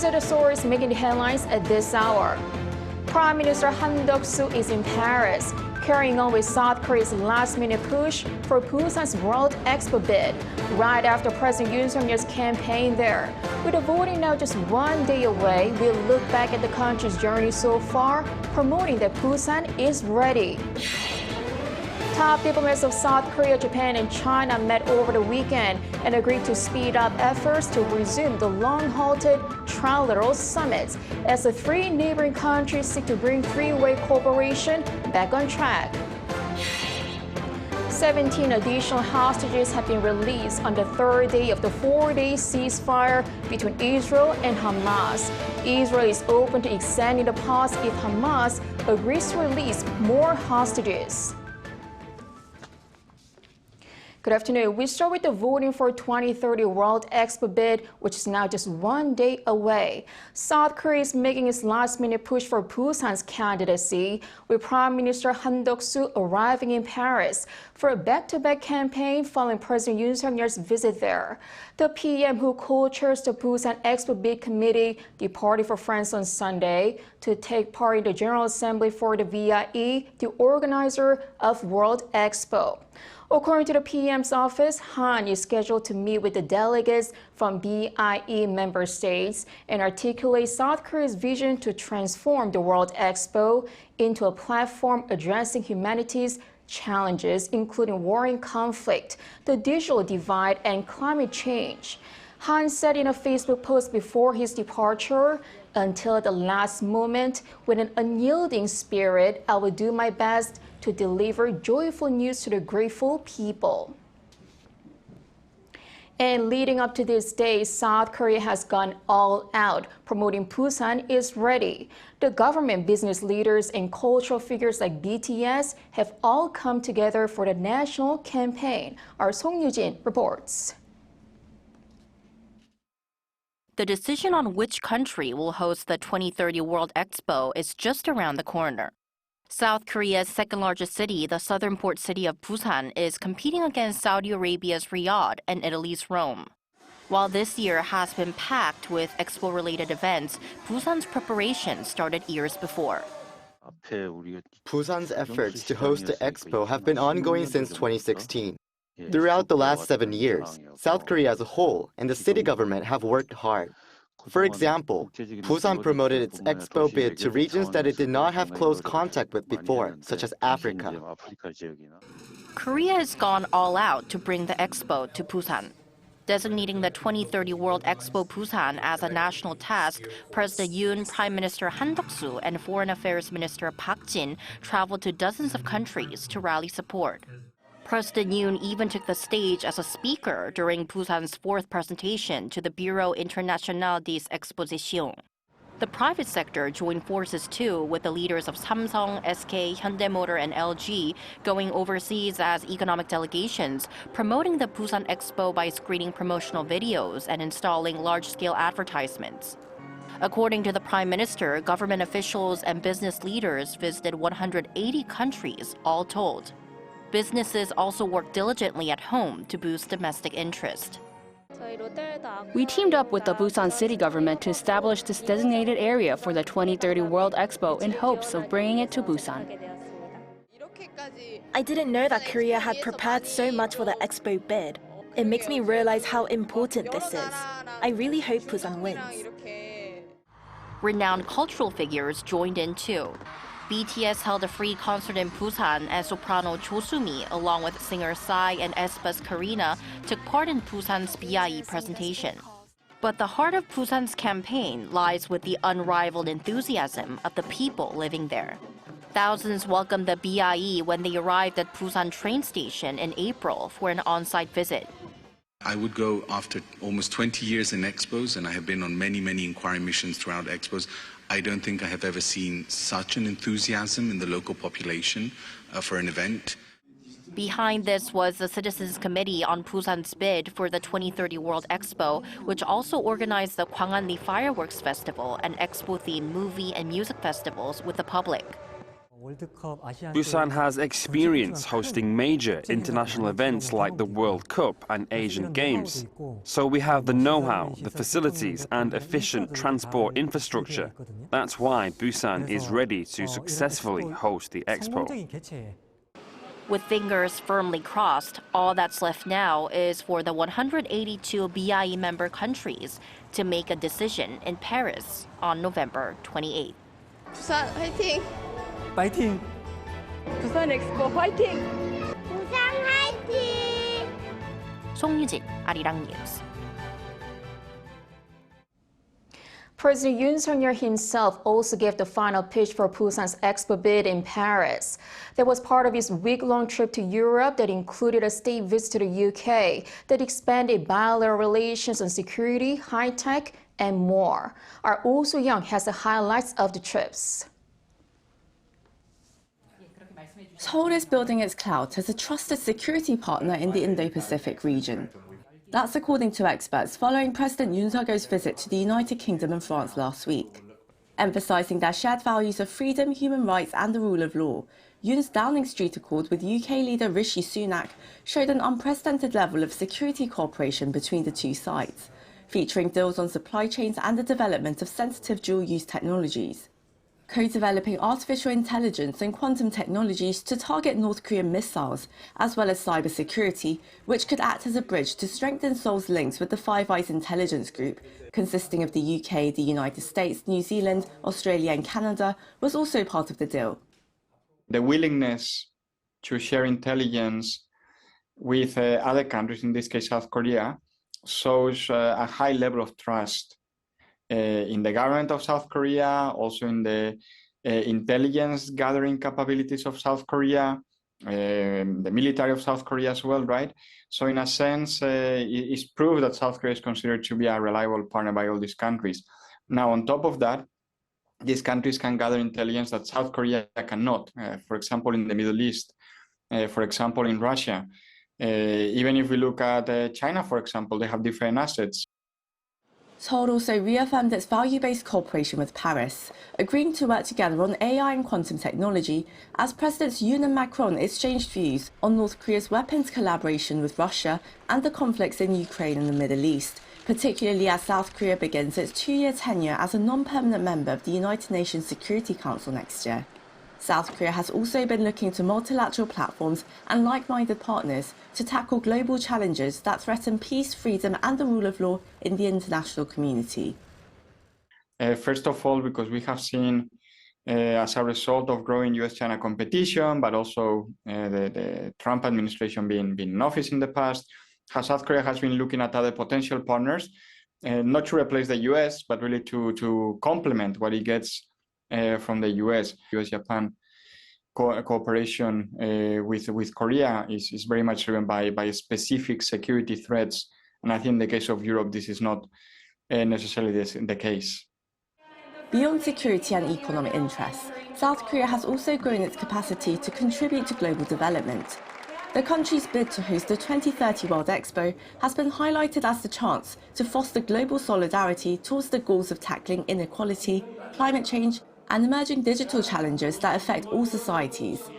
are the stories making the headlines at this hour. Prime Minister Han Duck-soo is in Paris, carrying on with South Korea's last-minute push for Busan's World Expo bid, right after President Yoon Suk-yeol's campaign there. With the voting now just 1 day away, we'll look back at the country's journey so far, promoting that Busan is ready. Top diplomats of South Korea, Japan, and China met over the weekend and agreed to speed up efforts to resume the long-halted Trilateral summits as the three neighboring countries seek to bring three-way cooperation back on track. 17 additional hostages have been released on the third day of the four-day ceasefire between Israel and Hamas. Israel is open to extending the pause if Hamas agrees to release more hostages. Good afternoon. We start with the voting for 2030 World Expo bid, which is now just 1 day away. South Korea is making its last-minute push for Busan's candidacy, with Prime Minister Han Duck-soo arriving in Paris for a back-to-back campaign following President Yoon Suk-yeol's visit there. The PM, who co-chairs the Busan Expo Bid Committee, departed for France on Sunday to take part in the General Assembly for the VIE, the organizer of World Expo. According to the PM's office, Han is scheduled to meet with the delegates from BIE member states and articulate South Korea's vision to transform the World Expo into a platform addressing humanity's challenges, including war and conflict, the digital divide, and climate change. Han said in a Facebook post before his departure, "Until the last moment, with an unyielding spirit, I will do my best to deliver joyful news to the grateful people." And leading up to this day, South Korea has gone all out, promoting Busan is ready. The government, business leaders, and cultural figures like BTS have all come together for the national campaign. Our Song Yoo-jin reports. The decision on which country will host the 2030 World Expo is just around the corner. South Korea's second-largest city, the southern port city of Busan, is competing against Saudi Arabia's Riyadh and Italy's Rome. While this year has been packed with expo-related events, Busan's preparation started years before. Busan's efforts to host the expo have been ongoing since 2016. Throughout the last 7 years, South Korea as a whole and the city government have worked hard. For example, Busan promoted its expo bid to regions that it did not have close contact with before, such as Africa. Korea has gone all out to bring the expo to Busan. Designating the 2030 World Expo Busan as a national task, President Yoon, Prime Minister Han Duck-soo, and Foreign Affairs Minister Park Jin traveled to dozens of countries to rally support. President Yoon even took the stage as a speaker during Busan's fourth presentation to the Bureau International des Expositions. The private sector joined forces too, with the leaders of Samsung, SK, Hyundai Motor, and LG going overseas as economic delegations, promoting the Busan Expo by screening promotional videos and installing large-scale advertisements. According to the Prime Minister, government officials and business leaders visited 180 countries, all told. Businesses also work diligently at home to boost domestic interest. We teamed up with the Busan city government to establish this designated area for the 2030 World Expo in hopes of bringing it to Busan. I didn't know that Korea had prepared so much for the Expo bid. It makes me realize how important this is. I really hope Busan wins. Renowned cultural figures joined in too. BTS held a free concert in Busan, and soprano Cho Soo-mi, along with singer Psy and aespa's Karina, took part in Busan's BIE presentation. But the heart of Busan's campaign lies with the unrivaled enthusiasm of the people living there. Thousands welcomed the BIE when they arrived at Busan train station in April for an on-site visit. I would go after almost 20 years in expos, and I have been on many inquiry missions throughout expos. I don't think I have ever seen such an enthusiasm in the local population for an event. Behind this was the Citizens Committee on Busan's bid for the 2030 World Expo, which also organized the Gwanghwanery Fireworks Festival and expo-themed movie and music festivals with the public. Busan has experience hosting major international events like the World Cup and Asian Games. So we have the know-how, the facilities and efficient transport infrastructure. That's why Busan is ready to successfully host the Expo. With fingers firmly crossed, all that's left now is for the 182 BIE member countries to make a decision in Paris on November 28th. 부산 화이팅! 파이팅! 부산 엑스포 화이팅! 부산 화이팅! 송유진, Arirang News. President Yoon himself also gave the final pitch for Busan's Expo bid in Paris. That was part of his week-long trip to Europe that included a state visit to the UK that expanded bilateral relations on security, high-tech, and more. Our Oh So-young has the highlights of the trips. Seoul is building its clout as a trusted security partner in the Indo-Pacific region. That's according to experts following President Yoon Suk-yeol's visit to the United Kingdom and France last week. Emphasising their shared values of freedom, human rights and the rule of law, Yoon's Downing Street Accord with UK leader Rishi Sunak showed an unprecedented level of security cooperation between the two sides, featuring deals on supply chains and the development of sensitive dual-use technologies. Co-developing artificial intelligence and quantum technologies to target North Korean missiles, as well as cybersecurity, which could act as a bridge to strengthen Seoul's links with the Five Eyes intelligence group, consisting of the UK, the United States, New Zealand, Australia and Canada, was also part of the deal. The willingness to share intelligence with other countries, in this case South Korea, shows a high level of trust in the government of South Korea, also in the intelligence gathering capabilities of South Korea, the military of South Korea as well, right? So in a sense, it's proof that South Korea is considered to be a reliable partner by all these countries. Now, on top of that, these countries can gather intelligence that South Korea cannot, for example, in the Middle East, for example, in Russia. Even if we look at China, for example, they have different assets. Seoul also reaffirmed its value-based cooperation with Paris, agreeing to work together on AI and quantum technology as Presidents Yoon and Macron exchanged views on North Korea's weapons collaboration with Russia and the conflicts in Ukraine and the Middle East, particularly as South Korea begins its 2-year tenure as a non-permanent member of the United Nations Security Council next year. South Korea has also been looking to multilateral platforms and like-minded partners to tackle global challenges that threaten peace, freedom and the rule of law in the international community. First of all, because we have seen, as a result of growing US-China competition, but also the Trump administration being in office in the past, how South Korea has been looking at other potential partners, not to replace the US, but really to complement what it gets from the US-Japan cooperation with Korea is very much driven by specific security threats. And I think in the case of Europe, this is not necessarily the case. Beyond security and economic interests, South Korea has also grown its capacity to contribute to global development. The country's bid to host the 2030 World Expo has been highlighted as the chance to foster global solidarity towards the goals of tackling inequality, climate change, and emerging digital challenges that affect all societies.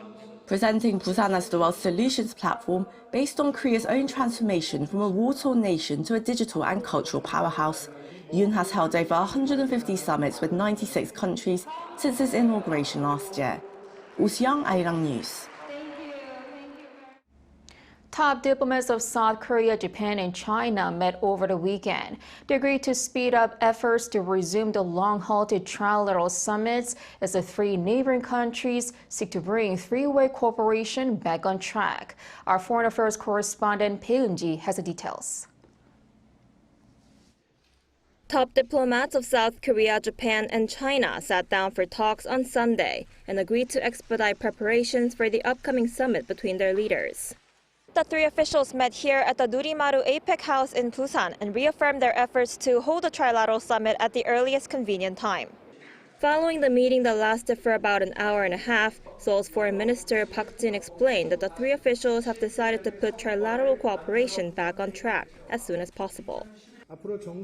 Presenting Busan as the world's solutions platform based on Korea's own transformation from a war-torn nation to a digital and cultural powerhouse, Yoon has held over 150 summits with 96 countries since its inauguration last year. Oh So-young, Arirang News. Top diplomats of South Korea, Japan, and China met over the weekend. They agreed to speed up efforts to resume the long-halted trilateral summits as the three neighboring countries seek to bring three-way cooperation back on track. Our foreign affairs correspondent Bae Eun-ji has the details. Top diplomats of South Korea, Japan, and China sat down for talks on Sunday and agreed to expedite preparations for the upcoming summit between their leaders. The three officials met here at the Durimaru APEC House in Busan and reaffirmed their efforts to hold a trilateral summit at the earliest convenient time. Following the meeting that lasted for about an hour and a half, Seoul's Foreign Minister Park Jin explained that the three officials have decided to put trilateral cooperation back on track as soon as possible.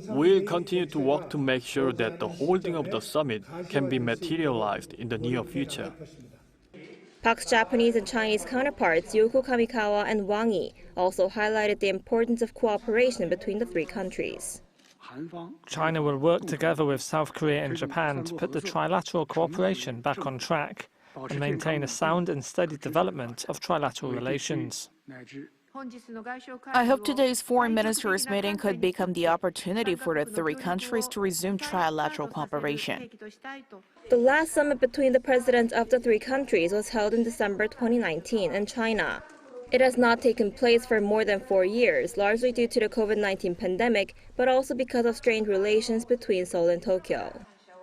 We'll continue to work to make sure that the holding of the summit can be materialized in the near future. Park's Japanese and Chinese counterparts Yoko Kamikawa and Wang Yi also highlighted the importance of cooperation between the three countries. China will work together with South Korea and Japan to put the trilateral cooperation back on track and maintain a sound and steady development of trilateral relations. I hope today's foreign ministers' meeting could become the opportunity for the three countries to resume trilateral cooperation. The last summit between the presidents of the three countries was held in December 2019 in China. It has not taken place for more than 4 years, largely due to the COVID-19 pandemic, but also because of strained relations between Seoul and Tokyo.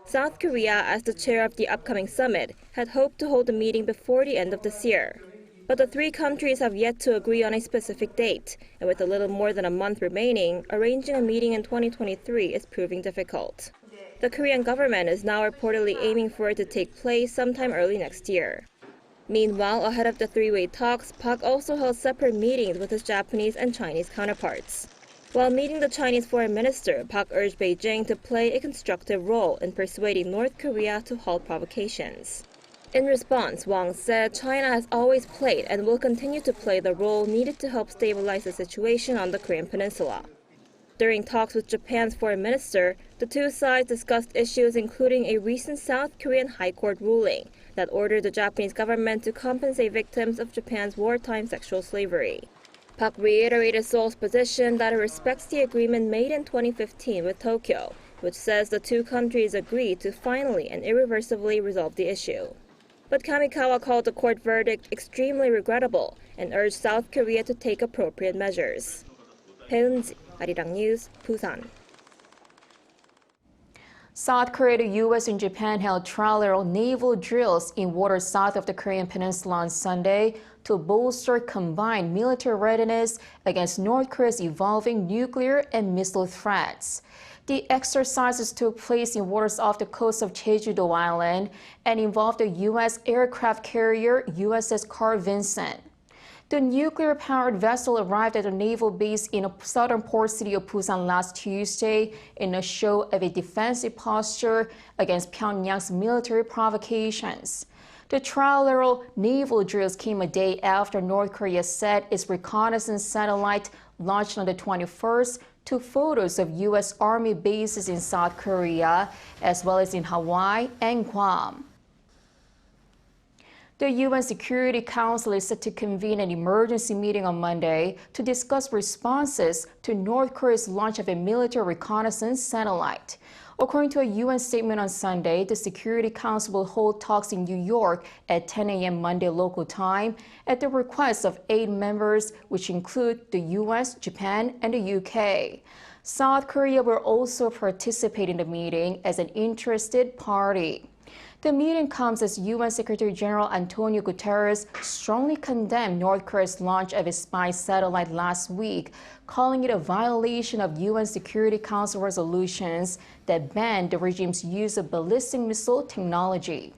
South Korea, as the chair of the upcoming summit, had hoped to hold the meeting before the end of this year. But the three countries have yet to agree on a specific date, and with a little more than a month remaining, arranging a meeting in 2023 is proving difficult. The Korean government is now reportedly aiming for it to take place sometime early next year. Meanwhile, ahead of the three-way talks, Park also held separate meetings with his Japanese and Chinese counterparts. While meeting the Chinese foreign minister, Park urged Beijing to play a constructive role in persuading North Korea to halt provocations. In response, Wang said China has always played and will continue to play the role needed to help stabilize the situation on the Korean peninsula. During talks with Japan's foreign minister, the two sides discussed issues including a recent South Korean High Court ruling that ordered the Japanese government to compensate victims of Japan's wartime sexual slavery. Park reiterated Seoul's position that it respects the agreement made in 2015 with Tokyo, which says the two countries agreed to finally and irreversibly resolve the issue. But Kamikawa called the court verdict extremely regrettable and urged South Korea to take appropriate measures. 배은지, Arirang News, Busan. South Korea, the U.S. and Japan held trilateral naval drills in waters south of the Korean peninsula on Sunday to bolster combined military readiness against North Korea's evolving nuclear and missile threats. The exercises took place in waters off the coast of Jeju-do Island and involved the U.S. aircraft carrier USS Carl Vinson. The nuclear-powered vessel arrived at a naval base in the southern port city of Busan last Tuesday in a show of a defensive posture against Pyongyang's military provocations. The trilateral naval drills came a day after North Korea said its reconnaissance satellite launched on the 21st took photos of U.S. Army bases in South Korea, as well as in Hawaii and Guam. The UN Security Council is set to convene an emergency meeting on Monday to discuss responses to North Korea's launch of a military reconnaissance satellite. According to a UN statement on Sunday, the Security Council will hold talks in New York at 10 a.m. Monday local time at the request of 8 members, which include the US, Japan, and the UK. South Korea will also participate in the meeting as an interested party. The meeting comes as UN Secretary General Antonio Guterres strongly condemned North Korea's launch of a spy satellite last week, calling it a violation of UN Security Council resolutions that banned the regime's use of ballistic missile technology.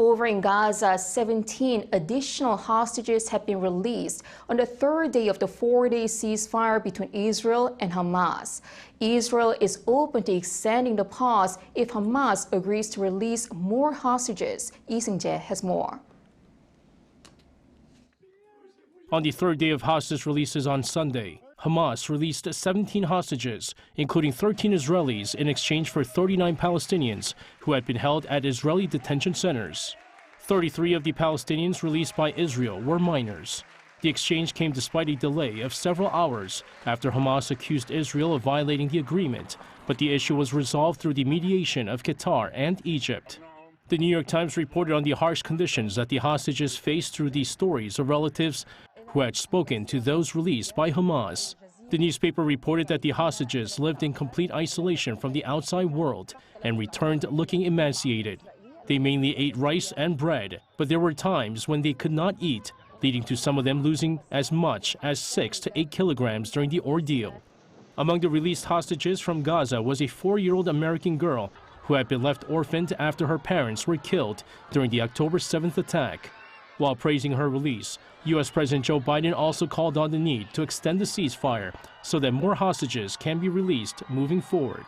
Over in Gaza, 17 additional hostages have been released on the third day of the 4-day ceasefire between Israel and Hamas. Israel is open to extending the pause if Hamas agrees to release more hostages. Lee Seung-jae has more. On the third day of hostage releases on Sunday, Hamas released 17 hostages, including 13 Israelis, in exchange for 39 Palestinians who had been held at Israeli detention centers. 33 of the Palestinians released by Israel were minors. The exchange came despite a delay of several hours after Hamas accused Israel of violating the agreement, but the issue was resolved through the mediation of Qatar and Egypt. The New York Times reported on the harsh conditions that the hostages faced through the stories of relatives who had spoken to those released by Hamas. The newspaper reported that the hostages lived in complete isolation from the outside world and returned looking emaciated. They mainly ate rice and bread, but there were times when they could not eat, leading to some of them losing as much as 6 to 8 kilograms during the ordeal. Among the released hostages from Gaza was a 4-year-old American girl who had been left orphaned after her parents were killed during the October 7th attack. While praising her release, U.S. President Joe Biden also called on the need to extend the ceasefire so that more hostages can be released moving forward.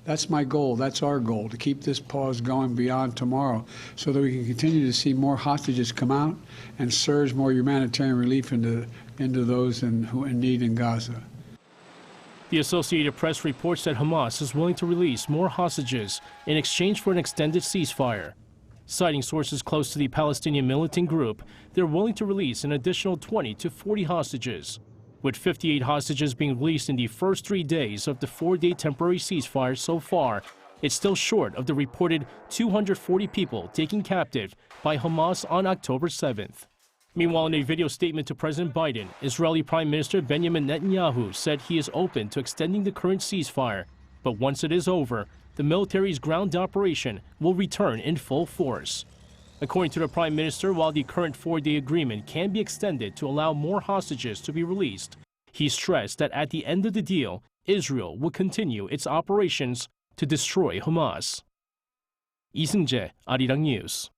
That's my goal. That's our goal, to keep this pause going beyond tomorrow so that we can continue to see more hostages come out and surge more humanitarian relief into those who in need in Gaza. The Associated Press reports that Hamas is willing to release more hostages in exchange for an extended ceasefire. Citing sources close to the Palestinian militant group, they're willing to release an additional 20 to 40 hostages, with 58 hostages being released in the first 3 days of the 4-day temporary ceasefire so far. It's still short of the reported 240 people taken captive by Hamas on October 7th. Meanwhile, in a video statement to President Biden, Israeli Prime Minister Benjamin Netanyahu said he is open to extending the current ceasefire, but once it is over, the military's ground operation will return in full force. According to the Prime Minister, while the current 4-day agreement can be extended to allow more hostages to be released, he stressed that at the end of the deal, Israel will continue its operations to destroy Hamas. Lee Seung-jae, Arirang News.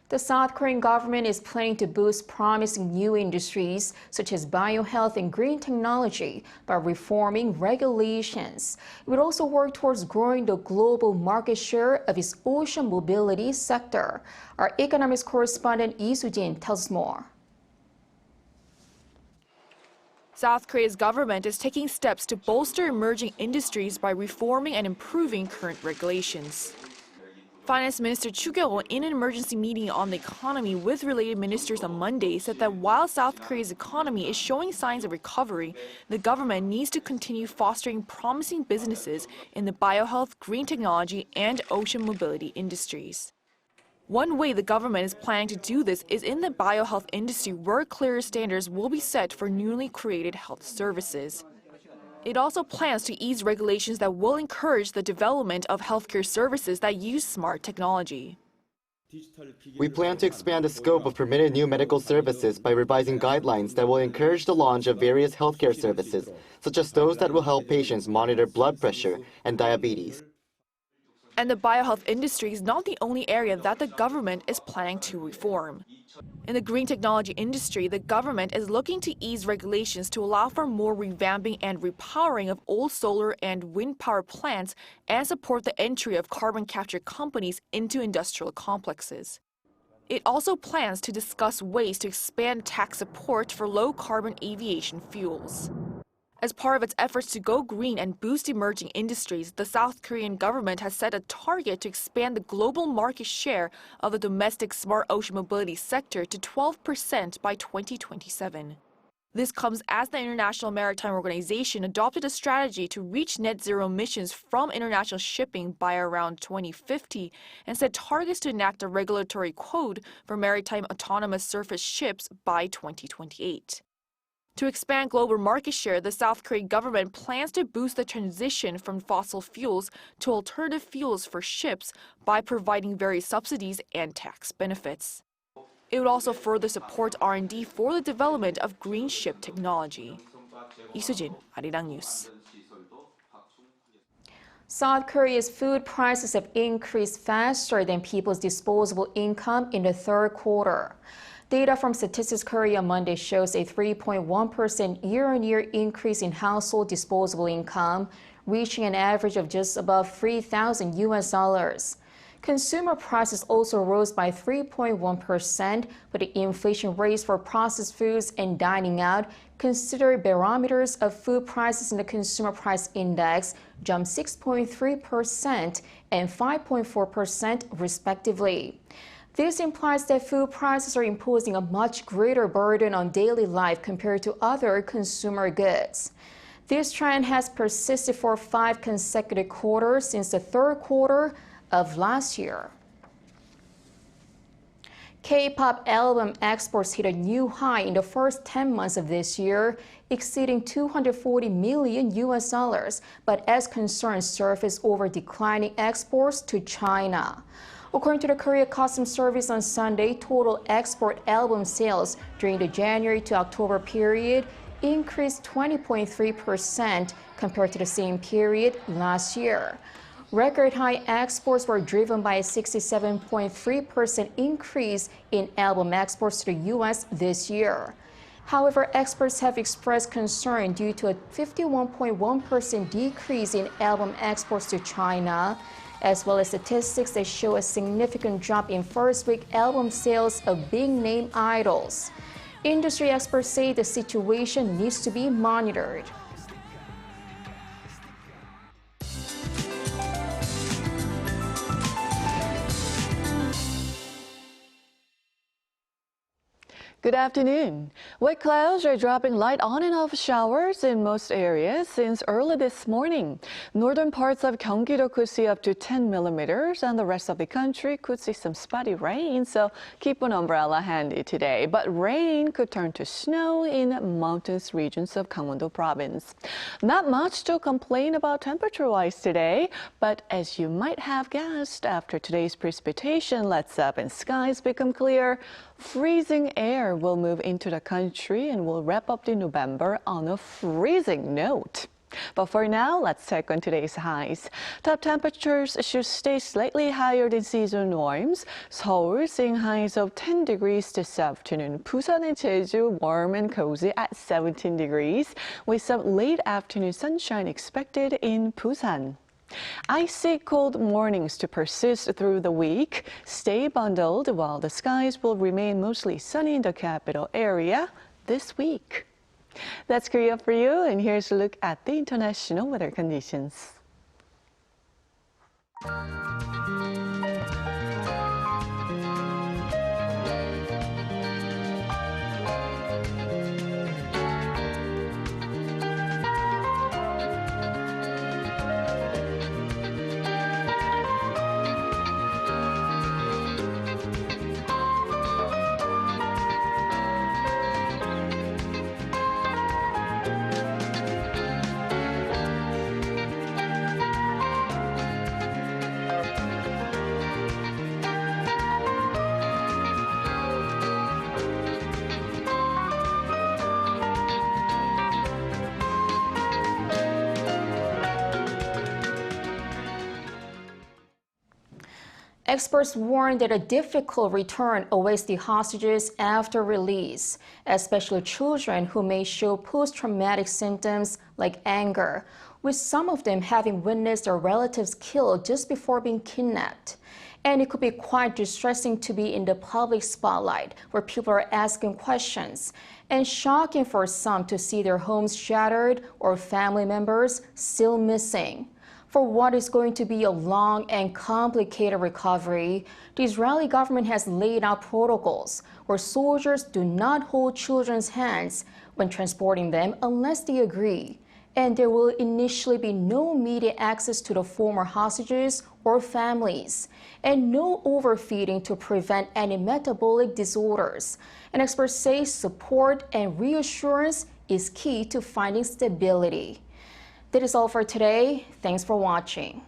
The South Korean government is planning to boost promising new industries such as biohealth and green technology by reforming regulations. It would also work towards growing the global market share of its ocean mobility sector. Our economics correspondent Lee Soo-jin tells us more. South Korea's government is taking steps to bolster emerging industries by reforming and improving current regulations. Finance Minister Chu Kyo-won, in an emergency meeting on the economy with related ministers on Monday, said that while South Korea's economy is showing signs of recovery, the government needs to continue fostering promising businesses in the biohealth, green technology, and ocean mobility industries. One way the government is planning to do this is in the biohealth industry, where clearer standards will be set for newly created health services. It also plans to ease regulations that will encourage the development of healthcare services that use smart technology. We plan to expand the scope of permitted new medical services by revising guidelines that will encourage the launch of various healthcare services, such as those that will help patients monitor blood pressure and diabetes. And the biohealth industry is not the only area that the government is planning to reform. In the green technology industry, the government is looking to ease regulations to allow for more revamping and repowering of old solar and wind power plants and support the entry of carbon capture companies into industrial complexes. It also plans to discuss ways to expand tax support for low-carbon aviation fuels. As part of its efforts to go green and boost emerging industries, the South Korean government has set a target to expand the global market share of the domestic smart ocean mobility sector to 12% by 2027. This comes as the International Maritime Organization adopted a strategy to reach net zero emissions from international shipping by around 2050 and set targets to enact a regulatory code for maritime autonomous surface ships by 2028. To expand global market share, the South Korean government plans to boost the transition from fossil fuels to alternative fuels for ships by providing various subsidies and tax benefits. It would also further support R&D for the development of green ship technology. Lee Soo-jin, Arirang News. South Korea's food prices have increased faster than people's disposable income in the third quarter. Data from Statistics Korea Monday shows a 3.1% year-on-year increase in household disposable income, reaching an average of just above $3,000. Consumer prices also rose by 3.1%, but the inflation rates for processed foods and dining out, considered barometers of food prices in the Consumer Price Index, jumped 6.3% and 5.4% respectively. This implies that food prices are imposing a much greater burden on daily life compared to other consumer goods. This trend has persisted for 5 consecutive quarters since the third quarter of last year. K-pop album exports hit a new high in the first 10 months of this year, exceeding $240 million, but as concerns surface over declining exports to China. According to the Korea Customs Service on Sunday, total export album sales during the January to October period increased 20.3% compared to the same period last year. Record high exports were driven by a 67.3% increase in album exports to the U.S. this year. However, experts have expressed concern due to a 51.1% decrease in album exports to China, as well as statistics that show a significant drop in first-week album sales of big-name idols. Industry experts say the situation needs to be monitored. Good afternoon. Wet clouds are dropping light on and off showers in most areas since early this morning. Northern parts of Gyeonggi-do could see up to 10 millimeters, and the rest of the country could see some spotty rain, so keep an umbrella handy today. But rain could turn to snow in mountainous regions of Gangwon-do province. Not much to complain about temperature-wise today, but as you might have guessed, after today's precipitation lets up and skies become clear, freezing air will move into the country and will wrap up the November on a freezing note. But for now, let's check on today's highs. Top temperatures should stay slightly higher than seasonal norms. Seoul seeing highs of 10 degrees this afternoon. Busan and Jeju warm and cozy at 17 degrees, with some late afternoon sunshine expected in Busan. Icy cold mornings to persist through the week. Stay bundled while the skies will remain mostly sunny in the capital area this week. That's Korea for you, and here's a look at the international weather conditions. Experts warn that a difficult return awaits the hostages after release, especially children who may show post-traumatic symptoms like anger, with some of them having witnessed their relatives killed just before being kidnapped. And it could be quite distressing to be in the public spotlight where people are asking questions, and shocking for some to see their homes shattered or family members still missing. For what is going to be a long and complicated recovery, the Israeli government has laid out protocols where soldiers do not hold children's hands when transporting them unless they agree. And there will initially be no media access to the former hostages or families, and no overfeeding to prevent any metabolic disorders. And experts say support and reassurance is key to finding stability. That is all for today. Thanks for watching.